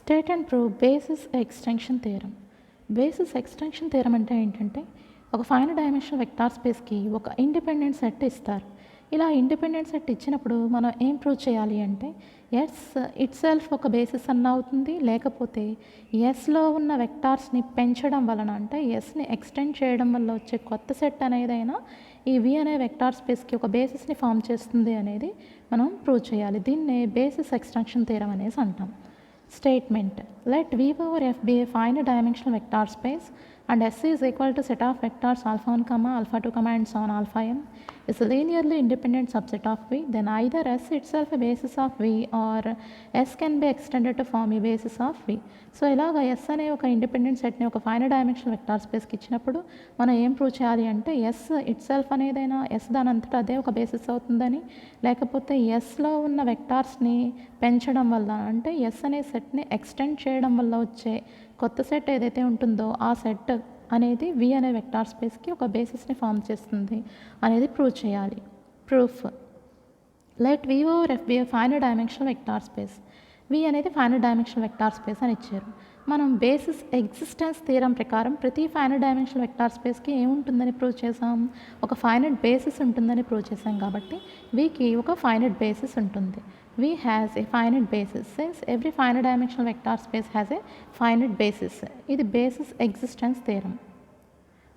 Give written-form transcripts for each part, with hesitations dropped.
State and prove basis extension theorem. Basis extension theorem అంటే ఏంటంటే, ఒక ఫైనల్ డైమెన్షనల్ వెక్టార్ స్పేస్కి ఒక ఇండిపెండెంట్ సెట్ ఇస్తారు. ఇలా ఇండిపెండెంట్ సెట్ ఇచ్చినప్పుడు మనం ఏం ప్రూవ్ చేయాలి అంటే, ఎస్ ఇట్ సెల్ఫ్ ఒక బేసిస్ అన్న అవుతుంది, లేకపోతే ఎస్లో ఉన్న వెక్టార్స్ని పెంచడం వలన, అంటే ఎస్ని ఎక్స్టెండ్ చేయడం వల్ల వచ్చే కొత్త సెట్ అనేదైనా ఈ వి అనే వెక్టార్ స్పేస్కి ఒక బేసిస్ని ఫామ్ చేస్తుంది అనేది మనం ప్రూవ్ చేయాలి. దీన్నే బేసిస్ ఎక్స్టెన్షన్ థియరం అనేసి అంటాం. Statement: let V over F be a finite dimensional vector space and S is equal to set of vectors alpha 1, alpha 2, and so on alpha m is a linearly independent subset of V. Then either S itself a basis of V or S can be extended to form a basis of V. So ఇలాగ S అనే ఒక independent సెట్ని ఒక final dimensional vector స్పేస్కి ఇచ్చినప్పుడు మనం ఏం prove చేయాలి అంటే, ఎస్ ఇట్ సెల్ఫ్ అనేదైనా ఎస్ దాని అంతటా అదే ఒక బేసిస్ అవుతుందని, లేకపోతే ఎస్లో ఉన్న వెక్టార్స్ని పెంచడం వల్ల, అంటే ఎస్ అనే సెట్ని ఎక్స్టెండ్ చేయడం వల్ల వచ్చే కొత్త సెట్ ఏదైతే ఉంటుందో ఆ సెట్ అనేది వి అనే వెక్టార్ స్పేస్కి ఒక బేసిస్ని ఫామ్ చేస్తుంది అనేది ప్రూవ్ చేయాలి. Proof: let V over F be a final dimensional vector space. V అనేది ఫైనల్ డైమెన్షనల్ వెక్టార్ స్పేస్ అని ఇచ్చారు. మనం బేసిస్ ఎగ్జిస్టెన్స్ థియరం ప్రకారం ప్రతి ఫైనల్ డైమెన్షనల్ వెక్టార్ స్పేస్కి ఏముంటుందని ప్రూవ్ చేసాం, ఒక ఫైనల్ బేసిస్ ఉంటుందని ప్రూవ్ చేసాం. కాబట్టి వీకి ఒక ఫైనల్ బేసిస్ ఉంటుంది. V has a finite basis since every finite dimensional vector space has a finite basis. ఇది బేసిస్ ఎగ్జిస్టెన్స్ థియరం.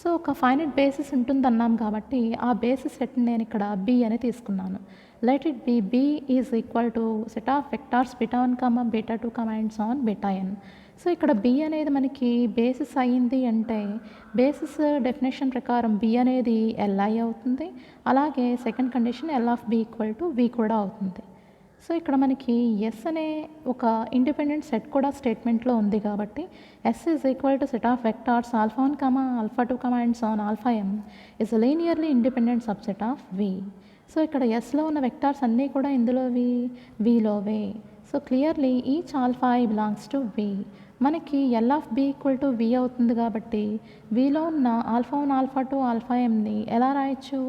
సో ఒక ఫైనైట్ బేసిస్ ఉంటుందన్నాం కాబట్టి ఆ బేసిస్ సెట్ని నేను ఇక్కడ B అని తీసుకున్నాను. Let it be B is equal to set of vectors beta 1, beta 2, and so on beta n. So ఇక్కడ B అనేది మనకి బేసిస్ అయ్యింది అంటే, బేసిస్ డెఫినేషన్ ప్రకారం B అనేది Li అవుతుంది. అలాగే second condition L of B equal to V కూడా అవుతుంది. సో ఇక్కడ మనకి ఎస్ అనే ఒక ఇండిపెండెంట్ సెట్ కూడా స్టేట్మెంట్లో ఉంది కాబట్టి, S is equal to set of vectors alpha 1, alpha 2, and so on alpha m is linearly independent subset of V. So ఇక్కడ ఎస్లో ఉన్న వెక్టార్స్ అన్నీ కూడా ఇందులోవి విలోవే. So clearly each alpha i belongs to V. మనకి L of B equal to V అవుతుంది కాబట్టి, విలో ఉన్న ఆల్ఫా 1, ఆల్ఫా 2, ఆల్ఫా ఎంని ఎలా రాయొచ్చు,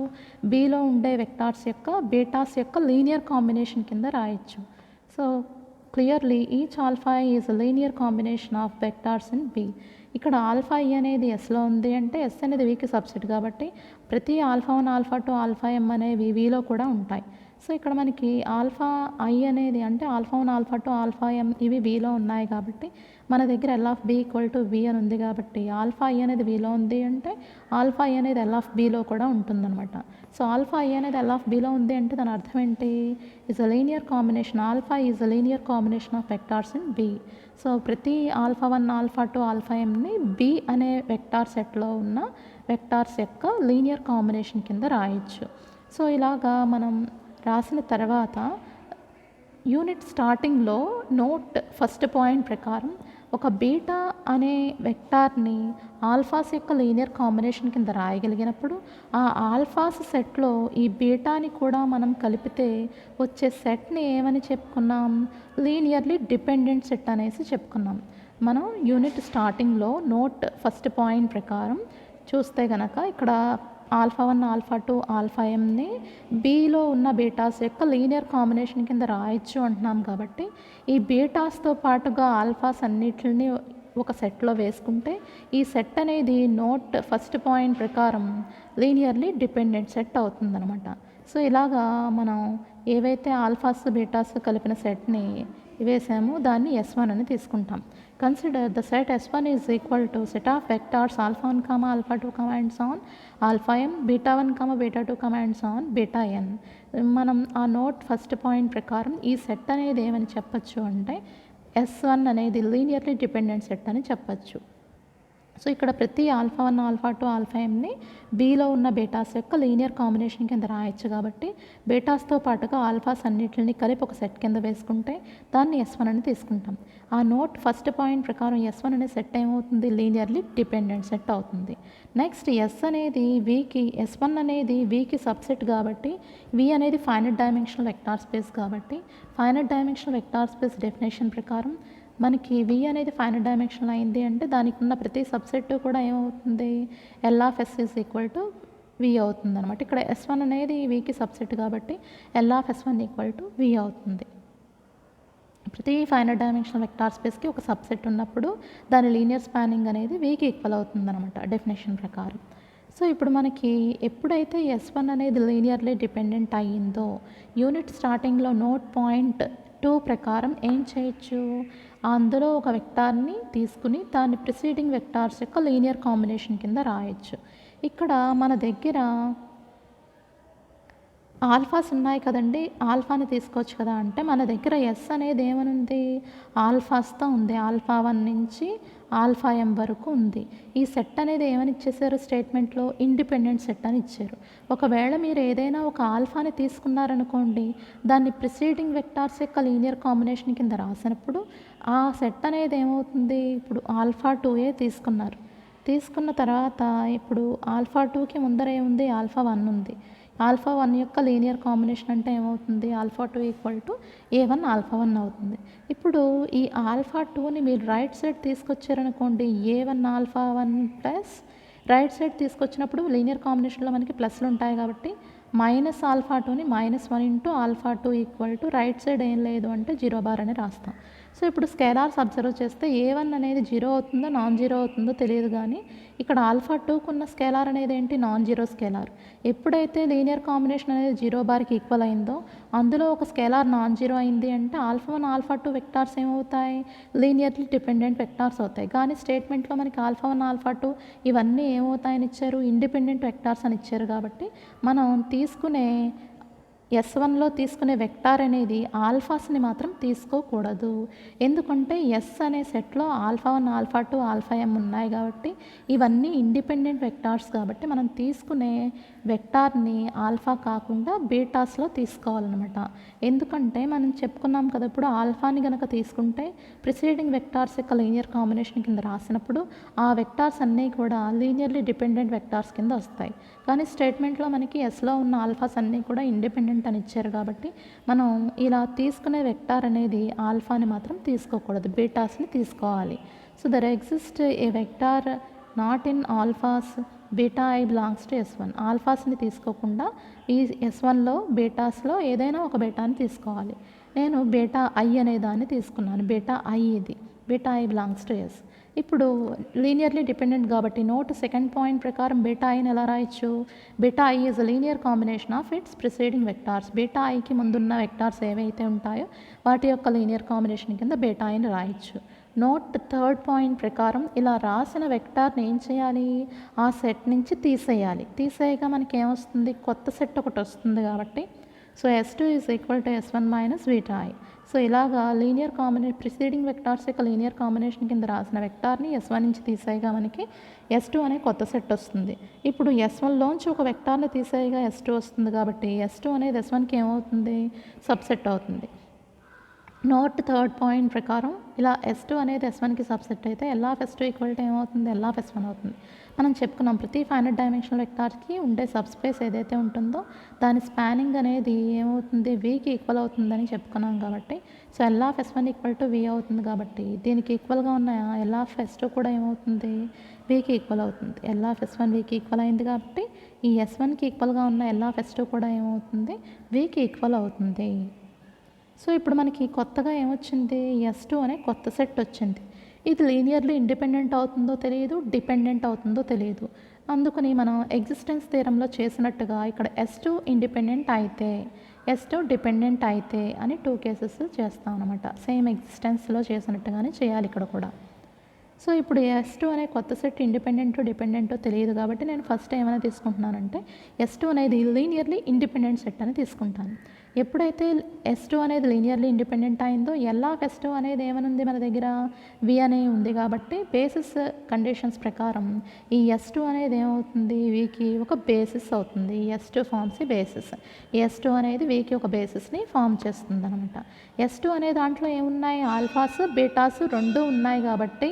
బిలో ఉండే వెక్టార్స్ యొక్క బీటాస్ యొక్క లీనియర్ కాంబినేషన్ కింద రాయొచ్చు. So clearly each alpha is linear combination of vectors in B. ఇక్కడ ఆల్ఫా ఐ అనేది ఎస్లో ఉంది అంటే ఎస్ అనేది వికి సబ్సెట్ కాబట్టి ప్రతి ఆల్ఫా 1, ఆల్ఫా 2, ఆల్ఫా ఎం అనేవి విలో కూడా ఉంటాయి. సో ఇక్కడ మనకి ఆల్ఫా ఐ అనేది, అంటే ఆల్ఫా 1, ఆల్ఫా 2, ఆల్ఫా ఎం ఇవి విలో ఉన్నాయి కాబట్టి మన దగ్గర L of B equal to V అని ఉంది కాబట్టి, ఆల్ఫా ఐ అనేది విలో ఉంది అంటే ఆల్ఫా ఐ అనేది ఎల్ ఆఫ్ బిలో కూడా ఉంటుందన్నమాట. సో ఆల్ఫా ఐ అనేది ఎల్ ఆఫ్ బిలో ఉంది అంటే దాని అర్థం ఏంటి, is a linear combination, alpha is a linear combination of vectors in B. So ప్రతి ఆల్ఫా 1, ఆల్ఫా 2, ఆల్ఫా ఎంని బి అనే వెక్టార్ సెట్లో ఉన్న వెక్టార్స్ యొక్క లీనియర్ కాంబినేషన్ కింద రాయొచ్చు. సో ఇలాగా మనం రాసిన తర్వాత యూనిట్ స్టార్టింగ్లో నోట్ ఫస్ట్ పాయింట్ ప్రకారం ఒక బీటా అనే వెక్టార్ని ఆల్ఫాస్ యొక్క లీనియర్ కాంబినేషన్ కింద రాయగలిగినప్పుడు, ఆ ఆల్ఫాస్ సెట్లో ఈ బీటాని కూడా మనం కలిపితే వచ్చే సెట్ని ఏమని చెప్పుకున్నాం, లీనియర్లీ డిపెండెంట్ సెట్ అనేసి చెప్పుకున్నాం. మనం యూనిట్ స్టార్టింగ్లో నోట్ ఫస్ట్ పాయింట్ ప్రకారం చూస్తే కనుక ఇక్కడ ఆల్ఫా 1, ఆల్ఫా 2, ఆల్ఫా ఎంని బీలో ఉన్న బీటాస్ యొక్క లీనియర్ కాంబినేషన్ కింద రాయొచ్చు అంటున్నాం. కాబట్టి ఈ బీటాస్తో పాటుగా ఆల్ఫాస్ అన్నిటిని ఒక సెట్లో వేసుకుంటే ఈ సెట్ అనేది నోట్ ఫస్ట్ పాయింట్ ప్రకారం లీనియర్లీ డిపెండెంట్ సెట్ అవుతుందన్నమాట. సో ఇలాగా మనం ఏవైతే ఆల్ఫాస్ బీటాస్ కలిపిన సెట్ని వేసామో దాన్ని S1 అని తీసుకుంటాం. Consider the set S1 is equal to set of vectors alpha 1, alpha 2, and so on alpha M, beta 1, beta 2, and so on beta N. మనం ఆ నోట్ ఫస్ట్ పాయింట్ ప్రకారం ఈ సెట్ అనేది ఏమని చెప్పచ్చు అంటే, S1 అనేది లీనియర్లీ డిపెండెంట్ సెట్ అని చెప్పచ్చు. సో ఇక్కడ ప్రతి ఆల్ఫా 1, ఆల్ఫా 2, ఆల్ఫా ఎంని బీలో ఉన్న బీటాస్ యొక్క లీనియర్ కాంబినేషన్ కింద రాయొచ్చు కాబట్టి, బీటాస్తో పాటుగా ఆల్ఫాస్ అన్నిటిని కలిపి ఒక సెట్ కింద వేసుకుంటే దాన్ని S1 అని తీసుకుంటాం. ఆ నోట్ ఫస్ట్ పాయింట్ ప్రకారం S1 అనే సెట్ ఏమవుతుంది, లీనియర్లీ డిపెండెంట్ సెట్ అవుతుంది. నెక్స్ట్ S అనేది వికి, S1 అనేది వికి సబ్సెట్ కాబట్టి, వి అనేది ఫైనైట్ డైమెన్షనల్ వెక్టార్ స్పేస్ కాబట్టి, finite dimensional vector space definition ప్రకారం మనకి వి అనేది ఫైనైట్ డైమెన్షనల్ అయింది అంటే దానికి ఉన్న ప్రతి సబ్సెట్ కూడా ఏమవుతుంది, L of S is equal to V అవుతుంది అనమాట. ఇక్కడ S1 అనేది వికి సబ్సెట్ కాబట్టి L of S1 equal to V అవుతుంది. ప్రతి ఫైనల్ డైమెన్షనల్ వెక్టార్ స్పేస్కి ఒక సబ్సెట్ ఉన్నప్పుడు దాని లీనియర్ స్పానింగ్ అనేది వీకి ఈక్వల్ అవుతుందన్నమాట డెఫినేషన్ ప్రకారం. సో ఇప్పుడు మనకి ఎప్పుడైతే S1 అనేది లీనియర్లీ డిపెండెంట్ అయ్యిందో యూనిట్ స్టార్టింగ్లో నోట్ పాయింట్ 2 ప్రకారం ఏం చేయొచ్చు, అందులో ఒక వెక్టార్ని తీసుకుని దాన్ని ప్రిసీడింగ్ వెక్టార్స్ యొక్క లీనియర్ కాంబినేషన్ కింద రాయొచ్చు. ఇక్కడ మన దగ్గర ఆల్ఫాస్ ఉన్నాయి కదండి, ఆల్ఫాని తీసుకోవచ్చు కదా అంటే మన దగ్గర ఎస్ అనేది ఏమనుంది, ఆల్ఫాస్తో ఉంది. ఆల్ఫా 1 నుంచి ఆల్ఫా m వరకు ఉంది. ఈ సెట్ అనేది ఏమని ఇచ్చేసారు స్టేట్మెంట్లో, ఇండిపెండెంట్ సెట్ అని ఇచ్చారు. ఒకవేళ మీరు ఏదైనా ఒక ఆల్ఫాని తీసుకున్నారనుకోండి, దాన్ని ప్రిసీడింగ్ వెక్టార్స్ యొక్క లీనియర్ కాంబినేషన్ కింద రాసినప్పుడు ఆ సెట్ అనేది ఏమవుతుంది, ఇప్పుడు ఆల్ఫా 2a తీసుకున్న తర్వాత ఇప్పుడు ఆల్ఫా 2కి ముందర ఏముంది, ఆల్ఫా 1 ఉంది. ఆల్ఫా 1 యొక్క లీనియర్ కాంబినేషన్ అంటే ఏమవుతుంది, alpha 2 equal to A1 alpha 1 అవుతుంది. ఇప్పుడు ఈ ఆల్ఫా 2ని మీరు రైట్ సైడ్ తీసుకొచ్చారనుకోండి, A1 alpha 1 plus right side తీసుకొచ్చినప్పుడు లీనియర్ కాంబినేషన్లో మనకి ప్లస్లు ఉంటాయి కాబట్టి మైనస్ ఆల్ఫా 2ని -1 into alpha 2 equal to right side ఏం లేదు అంటే 0 బార్ అని రాస్తాం. సో ఇప్పుడు స్కేలార్స్ అబ్జర్వ్ చేస్తే A1 అనేది 0 అవుతుందో నాన్ జీరో అవుతుందో తెలియదు, కానీ ఇక్కడ ఆల్ఫా 2కు ఉన్న స్కేలార్ అనేది ఏంటి, నాన్ జీరో స్కేలార్. ఎప్పుడైతే లీనియర్ కాంబినేషన్ అనేది 0 బార్కి ఈక్వల్ అయిందో అందులో ఒక స్కేలార్ నాన్ జీరో అయింది అంటే ఆల్ఫా 1 ఆల్ఫా 2 వెక్టార్స్ ఏమవుతాయి, లీనియర్లీ డిపెండెంట్ వెక్టార్స్ అవుతాయి. కానీ స్టేట్మెంట్లో మనకి ఆల్ఫా 1 ఆల్ఫా 2 ఇవన్నీ ఏమవుతాయని ఇచ్చారు, ఇండిపెండెంట్ వెక్టార్స్ అని ఇచ్చారు. కాబట్టి మనం తీసుకునే S1లో తీసుకునే వెక్టార్ అనేది ఆల్ఫాస్ని మాత్రం తీసుకోకూడదు. ఎందుకంటే ఎస్ అనే సెట్లో ఆల్ఫా 1 ఆల్ఫా 2 ఆల్ఫా m ఉన్నాయి కాబట్టి ఇవన్నీ ఇండిపెండెంట్ వెక్టార్స్ కాబట్టి మనం తీసుకునే వెక్టార్ని ఆల్ఫా కాకుండా బీటాస్లో తీసుకోవాలన్నమాట. ఎందుకంటే మనం చెప్పుకున్నాం కదా, ఇప్పుడు ఆల్ఫాని కనుక తీసుకుంటే ప్రిసీడింగ్ వెక్టార్స్ యొక్క లీనియర్ కాంబినేషన్ కింద రాసినప్పుడు ఆ వెక్టార్స్ అన్నీ కూడా లీనియర్లీ డిపెండెంట్ వెక్టార్స్ కింద వస్తాయి. కానీ స్టేట్మెంట్లో మనకి ఎస్లో ఉన్న ఆల్ఫాస్ అన్నీ కూడా ఇండిపెండెంట్ అని ఇచ్చారు కాబట్టి మనం ఇలా తీసుకునే వెక్టార్ అనేది ఆల్ఫాని మాత్రం తీసుకోకూడదు, బీటాస్ని తీసుకోవాలి. So there exist a vector not in alphas beta i belongs to S1. ఆల్ఫాస్ని తీసుకోకుండా ఈ S1లో బీటాస్లో ఏదైనా ఒక బీటాని తీసుకోవాలి. నేను బీటా ఐ అనే దాన్ని తీసుకున్నాను, బీటా ఐ ఇది, beta i belongs to S. ఇప్పుడు లీనియర్లీ డిపెండెంట్ కాబట్టి నోట్ సెకండ్ పాయింట్ ప్రకారం బీటా ఐని ఎలా రాయొచ్చు, beta i is linear combination of its preceding vectors. Beta ఐకి ముందున్న వెక్టార్స్ ఏవైతే ఉంటాయో వాటి యొక్క లీనియర్ కాంబినేషన్ కింద బీటా ఐని రాయొచ్చు. నోట్ థర్డ్ పాయింట్ ప్రకారం ఇలా రాసిన వెక్టార్ని ఏం చేయాలి, ఆ సెట్ నుంచి తీసేయగా మనకి ఏమొస్తుంది, కొత్త సెట్ ఒకటి వస్తుంది కాబట్టి so S2 is equal to S1 minus beta I. So ఇలాగా లీనియర్ ప్రిసీడింగ్ వెక్టార్స్ యొక్క లీనియర్ కాంబినేషన్ కింద రాసిన వెక్టార్ని S1 నుంచి తీసేయగా మనకి S2 అనే కొత్త సెట్ వస్తుంది. ఇప్పుడు S1లోంచి ఒక వెక్టార్ని తీసేయగా S2 వస్తుంది కాబట్టి S2 అనేది S1కి ఏమవుతుంది, సబ్సెట్ అవుతుంది. నోట్ థర్డ్ పాయింట్ ప్రకారం ఇలా S2 అనేది S1కి సబ్సెట్ అయితే L of S2 equal to ఏమవుతుంది, L ఆఫ్ S1 అవుతుంది. మనం చెప్పుకున్నాం ప్రతి ఫైనల్ డైమెన్షనల్ వెక్టార్కి ఉండే సబ్ స్పేస్ ఏదైతే ఉంటుందో దాని స్పానింగ్ అనేది ఏమవుతుంది, Vకి ఈక్వల్ అవుతుందని చెప్పుకున్నాం కాబట్టి so L of S1 equal to V అవుతుంది. కాబట్టి దీనికి ఈక్వల్గా ఉన్న L ఆఫ్ S2 కూడా ఏమవుతుంది, Vకి ఈక్వల్ అవుతుంది. L ఆఫ్ S1 Vకి ఈక్వల్ అయింది కాబట్టి ఈ S1కి ఈక్వల్గా ఉన్న L ఆఫ్ S2 కూడా ఏమవుతుంది, Vకి ఈక్వల్ అవుతుంది. సో ఇప్పుడు మనకి కొత్తగా ఏమొచ్చింది, S2 అనే కొత్త సెట్ వచ్చింది. ఇది లీనియర్లీ ఇండిపెండెంట్ అవుతుందో తెలియదు, డిపెండెంట్ అవుతుందో తెలియదు. అందుకని మనం ఎగ్జిస్టెన్స్ థియరంలో చేసినట్టుగా ఇక్కడ S2 ఇండిపెండెంట్ అయితే S2 డిపెండెంట్ అయితే అని 2 కేసెస్ చేస్తాం అనమాట. సేమ్ ఎగ్జిస్టెన్స్లో చేసినట్టుగానే చేయాలి ఇక్కడ కూడా. సో ఇప్పుడు S2 అనే కొత్త సెట్ ఇండిపెండెంటో డిపెండెంటో తెలియదు కాబట్టి నేను ఫస్ట్ ఏమైనా తీసుకుంటున్నానంటే S2 అనేది లీనియర్లీ ఇండిపెండెంట్ సెట్ అని తీసుకుంటాను. ఎప్పుడైతే S2 అనేది లీనియర్లీ ఇండిపెండెంట్ అయిందో L ఆఫ్ S2 అనేది ఏమనుంది మన దగ్గర, V అనే ఉంది కాబట్టి బేసిస్ కండిషన్స్ ప్రకారం ఈ S2 అనేది ఏమవుతుంది, Vకి ఒక బేసిస్ అవుతుంది. S2 forms basis. S2 అనేది Vకి ఒక బేసిస్ని ఫామ్ చేస్తుంది అనమాట. S2 అనే దాంట్లో ఏమున్నాయి, ఆల్ఫాస్ బీటాస్ రెండు ఉన్నాయి కాబట్టి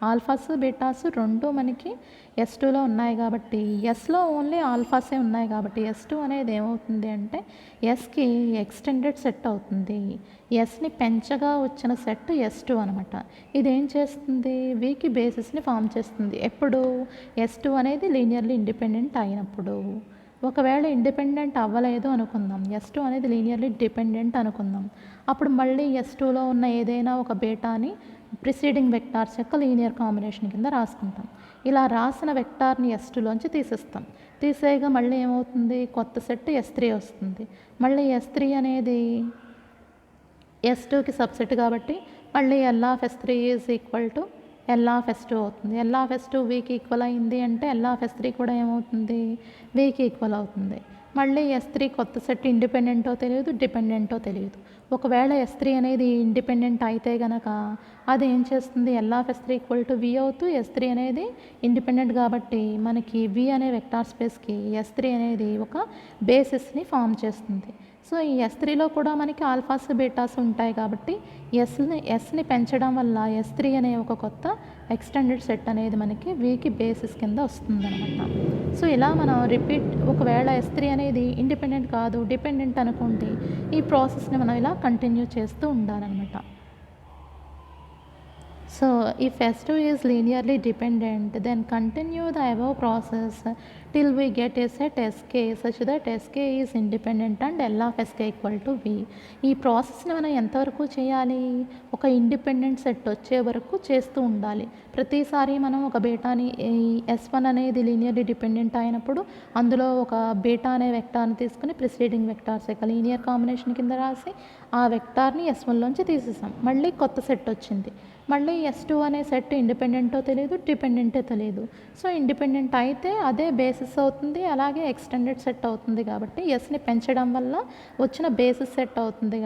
ఆల్ఫాస్ బీటాస్ రెండు మనకి S2లో ఉన్నాయి కాబట్టి ఎస్లో ఓన్లీ ఆల్ఫాసే ఉన్నాయి కాబట్టి S2 అనేది ఏమవుతుంది అంటే ఎస్కి ఎక్స్టెండెడ్ సెట్ అవుతుంది. ఎస్ని పెంచగా వచ్చిన సెట్ S2 అనమాట. ఇదేం చేస్తుంది, వీకి బేసిస్ని ఫామ్ చేస్తుంది. ఎప్పుడు S2 అనేది లీనియర్లీ ఇండిపెండెంట్ అయినప్పుడు. ఒకవేళ ఇండిపెండెంట్ అవ్వలేదు అనుకుందాం. S2 అనేది లీనియర్లీ డిపెండెంట్ అనుకుందాం. అప్పుడు మళ్ళీ S2లో ఉన్న ఏదైనా ఒక బీటాని ప్రిసీడింగ్ వెక్టార్స్ యొక్క లీనియర్ కాంబినేషన్ కింద రాసుకుంటాం. ఇలా రాసిన వెక్టార్ని S2లోంచి తీసేస్తాం. తీసేయగా మళ్ళీ ఏమవుతుంది, కొత్త సెట్ S3 వస్తుంది. మళ్ళీ S3 అనేది S2కి సబ్సెట్ కాబట్టి మళ్ళీ L of S3 is equal to L of S2 అవుతుంది. L ఆఫ్ S2 Vకి ఈక్వల్ అయింది అంటే L ఆఫ్ S3 కూడా ఏమవుతుంది, Vకి ఈక్వల్ అవుతుంది. మళ్ళీ S3 కొత్త సెట్ ఇండిపెండెంటో తెలియదు, డిపెండెంటో తెలియదు. ఒకవేళ S3 అనేది ఇండిపెండెంట్ అయితే గనక అది ఏం చేస్తుంది, L of S3 equal to V అవుతూ S3 అనేది ఇండిపెండెంట్ కాబట్టి మనకి V అనే వెక్టార్ స్పేస్కి S3 అనేది ఒక బేసిస్ని ఫామ్ చేస్తుంది. సో ఈ S3లో కూడా మనకి ఆల్ఫాస్ బీటాస్ ఉంటాయి కాబట్టి ఎస్ని పెంచడం వల్ల S3 అనే ఒక కొత్త ఎక్స్టెండెడ్ సెట్ అనేది మనకి Vకి బేసిస్ కింద వస్తుందన్నమాట. సో ఇలా మనం ఒకవేళ S3 అనేది ఇండిపెండెంట్ కాదు, డిపెండెంట్ అనుకోండి, ఈ ప్రాసెస్ని మనం ఇలా కంటిన్యూ చేస్తూ ఉండాలన్నమాట. So if S2 is linearly dependent, then continue the above process till we get a set Sk such that Sk is independent and L of Sk equal to V. ఈ ప్రాసెస్ని మనం ఎంతవరకు చేయాలి, ఒక ఇండిపెండెంట్ సెట్ వచ్చే వరకు చేస్తూ ఉండాలి. ప్రతిసారి మనం ఒక బీటాని S1 అనేది లీనియర్లీ డిపెండెంట్ అయినప్పుడు అందులో ఒక బీటా అనే వెక్టార్ని తీసుకుని ప్రిసీడింగ్ వెక్టార్స్ యొక్క లీనియర్ కాంబినేషన్ కింద రాసి ఆ వెక్టార్ని S1లోంచి తీసేసాం. మళ్ళీ కొత్త సెట్ వచ్చింది. మళ్ళీ S2 అనే సెట్ ఇండిపెండెంటో తెలియదు, డిపెండెంటే తెలియదు. సో ఇండిపెండెంట్ అయితే అదే బేసిస్ అవుతుంది, అలాగే ఎక్స్టెండెడ్ సెట్ అవుతుంది కాబట్టి Sని పెంచడం వల్ల వచ్చిన బేసిస్ సెట్ అవుతుంది.